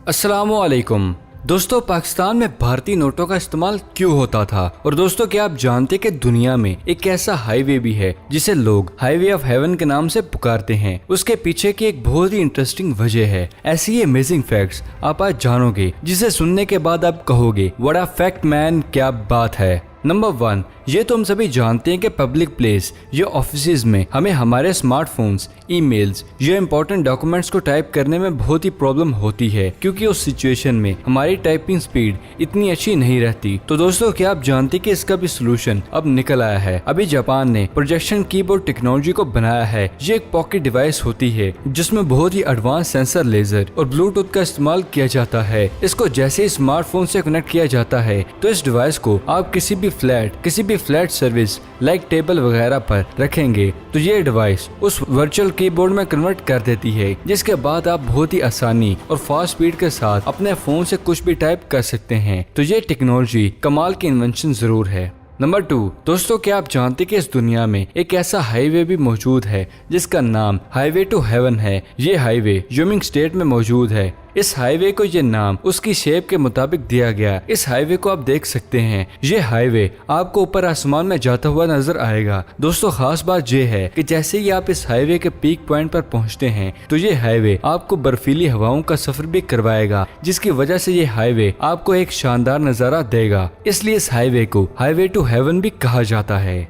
अस्सलामुअलैकुम दोस्तों, पाकिस्तान में भारतीय नोटों का इस्तेमाल क्यों होता था? और दोस्तों, क्या आप जानते कि दुनिया में एक ऐसा हाईवे भी है जिसे लोग हाईवे ऑफ हेवन के नाम से पुकारते हैं? उसके पीछे की एक बहुत ही इंटरेस्टिंग वजह है। ऐसी ही अमेजिंग फैक्ट्स आप आज जानोगे जिसे सुनने के बाद आप कहोगे व्हाट अ फैक्ट मैन, क्या बात है। नंबर 1, ये तो हम सभी जानते हैं कि पब्लिक प्लेस या ऑफिसेज में हमें हमारे स्मार्टफोन्स, ईमेल्स या इंपॉर्टेंट डॉक्यूमेंट्स को टाइप करने में बहुत ही प्रॉब्लम होती है, क्योंकि उस सिचुएशन में हमारी टाइपिंग स्पीड इतनी अच्छी नहीं रहती। तो दोस्तों, क्या आप जानते हैं कि इसका भी सोल्यूशन अब निकल आया है? अभी जापान ने प्रोजेक्शन कीबोर्ड टेक्नोलॉजी को बनाया है। ये एक पॉकेट डिवाइस होती है जिसमें बहुत ही एडवांस सेंसर, लेजर और ब्लूटूथ का इस्तेमाल किया जाता है। इसको जैसे ही स्मार्टफोन से कनेक्ट किया जाता है तो इस डिवाइस को आप किसी भी फ्लैट सर्विस लाइक टेबल वगैरह पर रखेंगे तो ये डिवाइस उस वर्चुअल कीबोर्ड में कन्वर्ट कर देती है, जिसके बाद आप बहुत ही आसानी और फास्ट स्पीड के साथ अपने फोन से कुछ भी टाइप कर सकते हैं। तो ये टेक्नोलॉजी कमाल की इन्वेंशन जरूर है। नंबर 2, दोस्तों, क्या आप जानते कि इस दुनिया में एक ऐसा हाईवे भी मौजूद है जिसका नाम हाईवे टू हेवन है। ये हाईवे यूमिंग स्टेट में मौजूद है। इस हाईवे को ये नाम उसकी शेप के मुताबिक दिया गया। इस हाईवे को आप देख सकते हैं। ये हाईवे आपको ऊपर आसमान में जाता हुआ नजर आएगा। दोस्तों, खास बात ये है कि जैसे ही आप इस हाईवे के पीक पॉइंट पर पहुंचते हैं तो ये हाईवे आपको बर्फीली हवाओं का सफर भी करवाएगा, जिसकी वजह से ये हाईवे आपको एक शानदार नजारा देगा। इसलिए इस हाईवे को हाईवे टू हेवन भी कहा जाता है।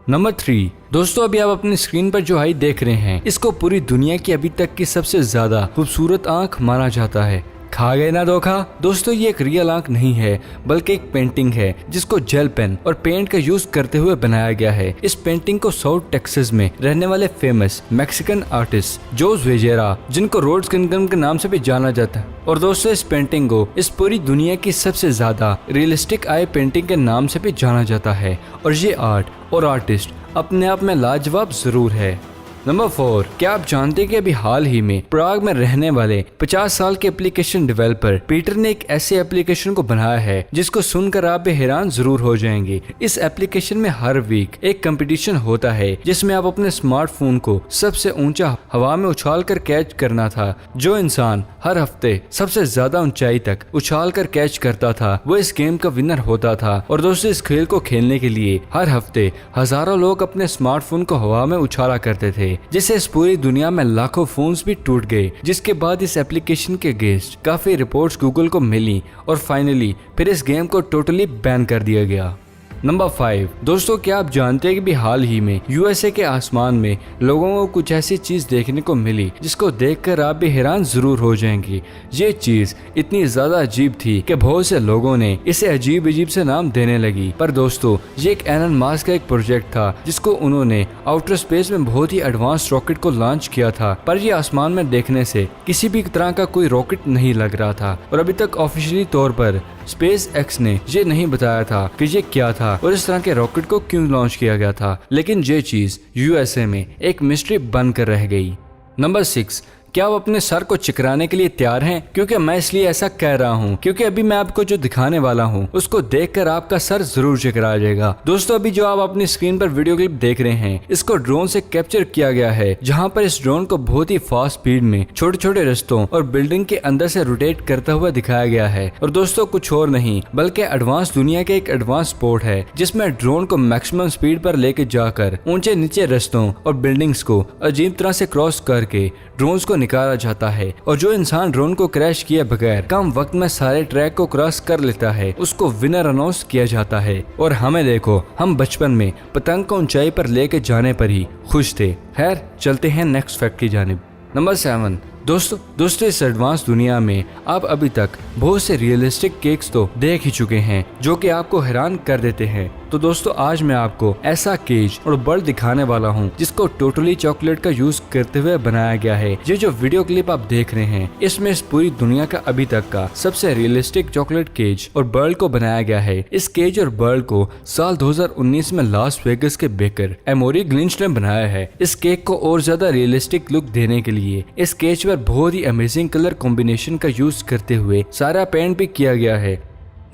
नंबर 3, दोस्तों, अभी आप अपनी स्क्रीन पर जो हाई देख रहे हैं इसको पूरी दुनिया की अभी तक की सबसे ज्यादा खूबसूरत आंख माना जाता है। खा गए ना धोखा? दोस्तों, ये एक रियल आंख नहीं है बल्कि एक पेंटिंग है जिसको जेल पेन और पेंट का यूज करते हुए बनाया गया है। इस पेंटिंग को साउथ टेक्सास में रहने वाले फेमस मैक्सिकन आर्टिस्ट जोस वेजेरा, जिनको रोड्स किंगडम के नाम से भी जाना जाता है, और दोस्तों इस पेंटिंग को इस पूरी दुनिया की सबसे ज्यादा रियलिस्टिक आई पेंटिंग के नाम से भी जाना जाता है। और ये आर्ट और आर्टिस्ट अपने आप में लाजवाब जरूर है। नंबर 4, क्या आप जानते हैं कि अभी हाल ही में प्राग में रहने वाले 50 साल के एप्लीकेशन डेवलपर पीटर ने एक ऐसे एप्लीकेशन को बनाया है जिसको सुनकर आप भी हैरान जरूर हो जाएंगे। इस एप्लीकेशन में हर वीक एक कंपटीशन होता है जिसमें आप अपने स्मार्टफोन को सबसे ऊंचा हवा में उछाल कर कैच करना था। जो इंसान हर हफ्ते सबसे ज्यादा ऊंचाई तक उछाल कर कैच करता था वो इस गेम का विनर होता था। और दोस्तों, इस खेल को खेलने के लिए हर हफ्ते हजारों लोग अपने स्मार्टफोन को हवा में उछाला करते थे, जिससे इस पूरी दुनिया में लाखों फोन्स भी टूट गए। जिसके बाद इस एप्लीकेशन के अगेंस्ट काफी रिपोर्ट्स गूगल को मिली और फाइनली फिर इस गेम को टोटली बैन कर दिया गया। नंबर 5, दोस्तों, क्या आप जानते हैं कि भी हाल ही में यूएसए के आसमान में लोगों को कुछ ऐसी चीज देखने को मिली जिसको देखकर आप भी हैरान जरूर हो जाएंगे। ये चीज इतनी ज्यादा अजीब थी कि बहुत से लोगों ने इसे अजीब अजीब से नाम देने लगी। पर दोस्तों, ये एक एलन मास्क का एक प्रोजेक्ट था जिसको उन्होंने आउटर स्पेस में बहुत ही एडवांस रॉकेट को लॉन्च किया था। पर ये आसमान में देखने से किसी भी तरह का कोई रॉकेट नहीं लग रहा था और अभी तक ऑफिशियली तौर पर स्पेस एक्स ने ये नहीं बताया था कि ये क्या था और इस तरह के रॉकेट को क्यों लॉन्च किया गया था। लेकिन ये चीज यूएसए में एक मिस्ट्री बनकर रह गई। नंबर 6, क्या आप अपने सर को चिकराने के लिए तैयार हैं? क्योंकि मैं इसलिए ऐसा कह रहा हूँ क्योंकि अभी मैं आपको जो दिखाने वाला हूँ उसको देखकर आपका सर जरूर चिकरा जाएगा। दोस्तों, अभी जो आप अपनी स्क्रीन पर वीडियो क्लिप देख रहे हैं इसको ड्रोन से कैप्चर किया गया है, जहाँ पर इस ड्रोन को बहुत ही फास्ट स्पीड में छोटे छोटे रास्तों और बिल्डिंग के अंदर से रोटेट करता हुआ दिखाया गया है। और दोस्तों, कुछ और नहीं बल्कि एडवांस दुनिया के एक एडवांस स्पोर्ट है जिसमें ड्रोन को मैक्सिमम स्पीड पर लेके जाकर ऊंचे नीचे रास्तों और बिल्डिंग्स को अजीब तरह से क्रॉस करके ड्रोन्स को निकाला जाता है। और जो इंसान ड्रोन को क्रैश किए बगैर कम वक्त में सारे ट्रैक को क्रॉस कर लेता है उसको विनर अनाउंस किया जाता है। और हमें देखो, हम बचपन में पतंग को ऊंचाई पर लेके जाने पर ही खुश थे। खैर, चलते हैं नेक्स्ट फैक्ट की जानिब। नंबर 7, दोस्तों, इस एडवांस दुनिया में आप अभी तक बहुत से रियलिस्टिक केक्स तो देख ही चुके हैं जो कि आपको हैरान कर देते हैं। तो दोस्तों, आज मैं आपको ऐसा केज और बर्ड दिखाने वाला हूँ जिसको टोटली चॉकलेट का यूज करते हुए बनाया गया है। ये जो वीडियो क्लिप आप देख रहे हैं इसमें इस पूरी दुनिया का अभी तक का सबसे रियलिस्टिक चॉकलेट केज और बर्ड को बनाया गया है। इस केज और बर्ड को साल 2019 में लास वेगस के बेकर एमोरी ग्लिंच ने बनाया है। इस केक को और ज्यादा रियलिस्टिक लुक देने के लिए इस केज पर बहुत ही अमेजिंग कलर कॉम्बिनेशन का यूज करते हुए सारा पेंट भी किया गया है।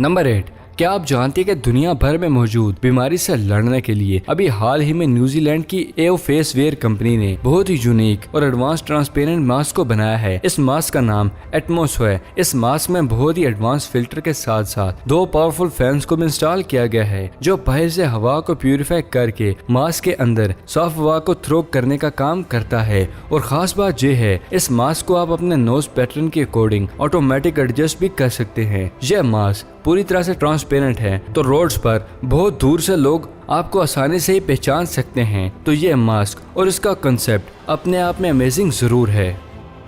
नंबर 8, क्या आप जानते हैं कि दुनिया भर में मौजूद बीमारी से लड़ने के लिए अभी हाल ही में न्यूजीलैंड की एओ फेस वेयर कंपनी ने बहुत ही यूनिक और एडवांस ट्रांसपेरेंट मास्क को बनाया है। इस मास्क का नाम एटमॉस है। इस मास्क में बहुत ही एडवांस फिल्टर के साथ साथ 2 पावरफुल फैंस को भी इंस्टॉल किया गया है, जो बाहर से हवा को प्यूरिफाई करके मास्क के अंदर साफ हवा को थ्रो करने का काम करता है। और खास बात यह है, इस मास्क को आप अपने नोज पैटर्न के अकॉर्डिंग ऑटोमेटिक एडजस्ट भी कर सकते हैं। यह मास्क पूरी तरह से ट्रांसपेरेंट है, तो रोड्स पर बहुत दूर से लोग आपको आसानी से ही पहचान सकते हैं। तो ये मास्क और इसका कंसेप्ट अपने आप में अमेजिंग जरूर है।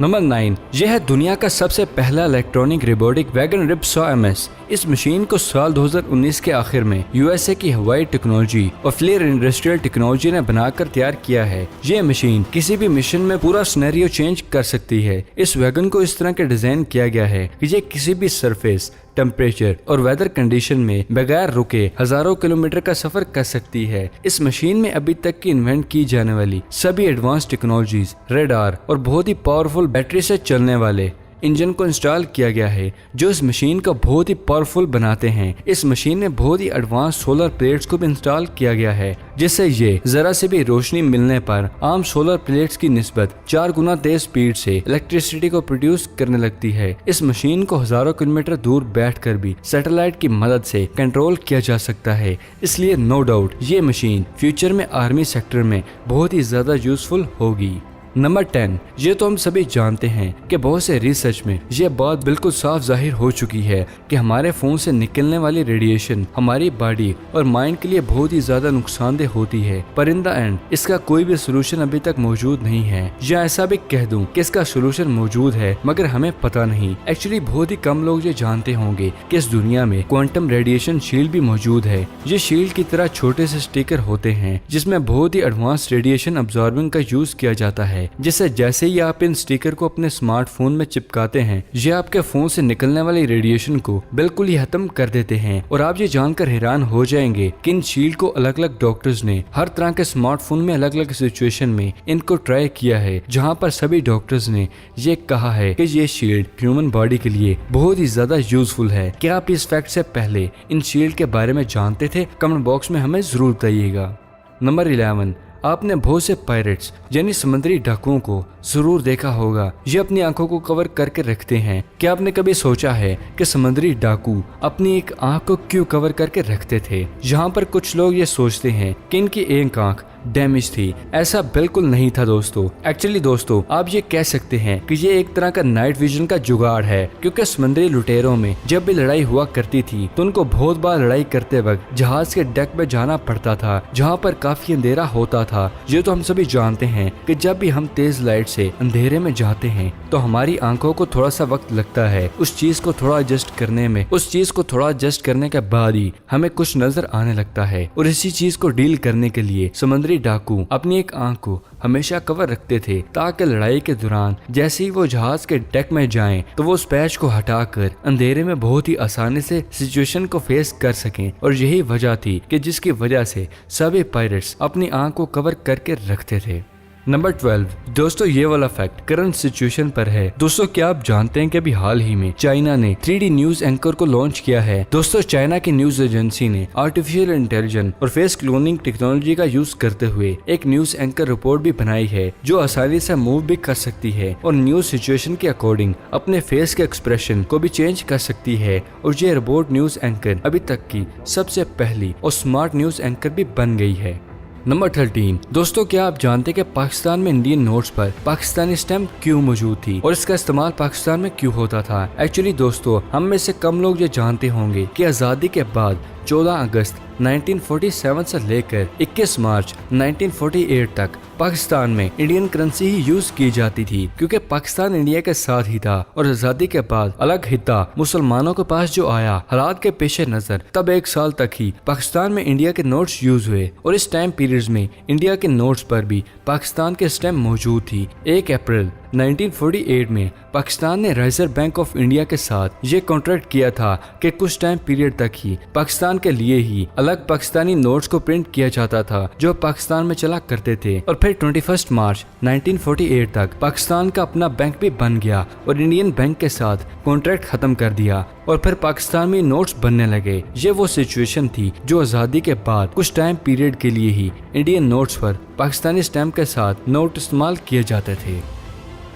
नंबर 9, यह है दुनिया का सबसे पहला electronic robotic wagon rib 100 MS। इस मशीन को साल 2019 के आखिर में यूएसए की हवाई टेक्नोलॉजी और फ्लेयर इंडस्ट्रियल टेक्नोलॉजी ने बनाकर तैयार किया है। यह मशीन किसी भी मिशन में पूरा सिनेरियो चेंज कर सकती है। इस वैगन को इस तरह के डिजाइन किया गया है कि ये किसी भी सरफेस, टेम्परेचर और वेदर कंडीशन में बगैर रुके हजारों किलोमीटर का सफर कर सकती है। इस मशीन में अभी तक की इन्वेंट की जाने वाली सभी एडवांस टेक्नोलॉजीज, रेडार और बहुत ही पावरफुल बैटरी से चलने वाले इंजन को इंस्टॉल किया गया है, जो इस मशीन को बहुत ही पावरफुल बनाते हैं। इस मशीन में बहुत ही एडवांस सोलर प्लेट्स को भी इंस्टॉल किया गया है, जिससे ये जरा से भी रोशनी मिलने पर आम सोलर प्लेट्स की निस्बत 4 गुना तेज स्पीड से इलेक्ट्रिसिटी को प्रोड्यूस करने लगती है। इस मशीन को हजारों किलोमीटर दूर बैठकर भी सैटेलाइट की मदद से कंट्रोल किया जा सकता है। इसलिए नो डाउट ये मशीन फ्यूचर में आर्मी सेक्टर में बहुत ही ज्यादा यूजफुल होगी। नंबर 10, ये तो हम सभी जानते हैं कि बहुत से रिसर्च में ये बात बिल्कुल साफ जाहिर हो चुकी है कि हमारे फोन से निकलने वाली रेडिएशन हमारी बॉडी और माइंड के लिए बहुत ही ज्यादा नुकसानदेह होती है। पर इन द एंड इसका कोई भी सोल्यूशन अभी तक मौजूद नहीं है, या ऐसा भी कह दूं कि इसका सोल्यूशन मौजूद है मगर हमें पता नहीं। एक्चुअली बहुत ही कम लोग ये जानते होंगे कि इस दुनिया में क्वांटम रेडिएशन शील्ड भी मौजूद है। ये शील्ड की तरह छोटे से स्टिकर होते हैं जिसमें बहुत ही एडवांस रेडिएशन अब्सॉर्बिंग का यूज किया जाता है, जिससे जैसे ही आप इन स्टिकर को अपने स्मार्टफोन में चिपकाते हैं, ये आपके फोन से निकलने वाली रेडिएशन को बिल्कुल ही खत्म कर देते हैं। और आप ये जानकर हैरान हो जाएंगे कि इन शील्ड को अलग अलग डॉक्टर्स ने हर तरह के स्मार्टफोन में अलग अलग सिचुएशन में इनको ट्राई किया है, जहाँ पर सभी डॉक्टर्स ने ये कहा है कि ये शील्ड ह्यूमन बॉडी के लिए बहुत ही ज्यादा यूजफुल है। क्या आप इस फैक्ट से पहले इन शील्ड के बारे में जानते थे? कमेंट बॉक्स में हमें जरूर बताइएगा। नंबर 11, आपने बहुत से पायरेट्स यानी समुद्री डाकुओं को जरूर देखा होगा। ये अपनी आंखों को कवर करके रखते हैं। क्या आपने कभी सोचा है कि समुद्री डाकू अपनी एक आंख को क्यों कवर करके रखते थे? यहाँ पर कुछ लोग ये सोचते हैं कि इनकी एक आंख डैमेज थी। ऐसा बिल्कुल नहीं था दोस्तों। एक्चुअली दोस्तों, आप ये कह सकते हैं कि ये एक तरह का नाइट विजन का जुगाड़ है, क्योंकि समुद्री लुटेरों में जब भी लड़ाई हुआ करती थी तो उनको बहुत बार लड़ाई करते वक्त जहाज के डेक में जाना पड़ता था, जहाँ पर काफी अंधेरा होता था। ये तो हम सभी जानते हैं कि जब भी हम तेज लाइट से अंधेरे में जाते हैं तो हमारी आंखों को थोड़ा सा वक्त लगता है उस चीज को थोड़ा एडजस्ट करने में। उस चीज को थोड़ा एडजस्ट करने के बाद ही हमें कुछ नजर आने लगता है। और इसी चीज को डील करने के लिए समुद्री डाकू अपनी एक आंख को हमेशा कवर रखते थे, ताकि लड़ाई के दौरान जैसे ही वो जहाज के डेक में जाएं तो वो उस पैच को हटाकर अंधेरे में बहुत ही आसानी से सिचुएशन को फेस कर सकें। और यही वजह थी कि जिसकी वजह से सभी पायरेट्स अपनी आंख को कवर करके रखते थे। नंबर 12, दोस्तों ये वाला फैक्ट करंट सिचुएशन पर है। दोस्तों क्या आप जानते हैं कि अभी हाल ही में चाइना ने 3D न्यूज एंकर को लॉन्च किया है। दोस्तों चाइना की न्यूज एजेंसी ने आर्टिफिशियल इंटेलिजेंस और फेस क्लोनिंग टेक्नोलॉजी का यूज करते हुए एक न्यूज एंकर रिपोर्ट भी बनाई है, जो आसानी से मूव भी कर सकती है और न्यूज सिचुएशन के अकॉर्डिंग अपने फेस के एक्सप्रेशन को भी चेंज कर सकती है। और ये रोबोट न्यूज एंकर अभी तक की सबसे पहली और स्मार्ट न्यूज एंकर भी बन गई है। नंबर 13, दोस्तों क्या आप जानते हैं कि पाकिस्तान में इंडियन नोट्स पर पाकिस्तानी स्टैम्प क्यों मौजूद थी और इसका इस्तेमाल पाकिस्तान में क्यों होता था? एक्चुअली दोस्तों, हम में से कम लोग ये जानते होंगे कि आज़ादी के बाद 14 अगस्त 1947 से लेकर 21 मार्च 1948 तक पाकिस्तान में इंडियन करेंसी ही यूज की जाती थी, क्योंकि पाकिस्तान इंडिया के साथ ही था। और आजादी के बाद अलग हिस्सा मुसलमानों के पास जो आया, हालात के पेश नजर तब 1 साल तक ही पाकिस्तान में इंडिया के नोट्स यूज हुए। और इस टाइम पीरियड में इंडिया के नोट्स पर भी पाकिस्तान के स्टैम्प मौजूद थी। 1 अप्रैल 1948 में पाकिस्तान ने रिजर्व बैंक ऑफ इंडिया के साथ ये कॉन्ट्रैक्ट किया था कि कुछ टाइम पीरियड तक ही पाकिस्तान के लिए ही अलग पाकिस्तानी नोट्स को प्रिंट किया जाता था जो पाकिस्तान में चला करते थे। और फिर 21 मार्च 1948 तक पाकिस्तान का अपना बैंक भी बन गया और इंडियन बैंक के साथ कॉन्ट्रैक्ट खत्म कर दिया और फिर पाकिस्तान में नोट्स बनने लगे। ये वो सिचुएशन थी जो आज़ादी के बाद कुछ टाइम पीरियड के लिए ही इंडियन नोट्स पर पाकिस्तानी स्टैम्प के साथ नोट इस्तेमाल किए जाते थे।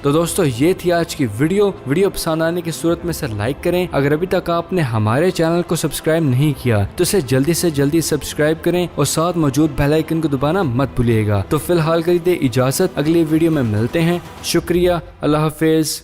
तो दोस्तों ये थी आज की वीडियो पसंद आने की सूरत में इसे लाइक करें। अगर अभी तक आपने हमारे चैनल को सब्सक्राइब नहीं किया तो इसे जल्दी से जल्दी सब्सक्राइब करें और साथ मौजूद बेल आइकन को दबाना मत भूलिएगा। तो फिलहाल के लिए इजाजत, अगली वीडियो में मिलते हैं। शुक्रिया, अल्लाह हाफिज।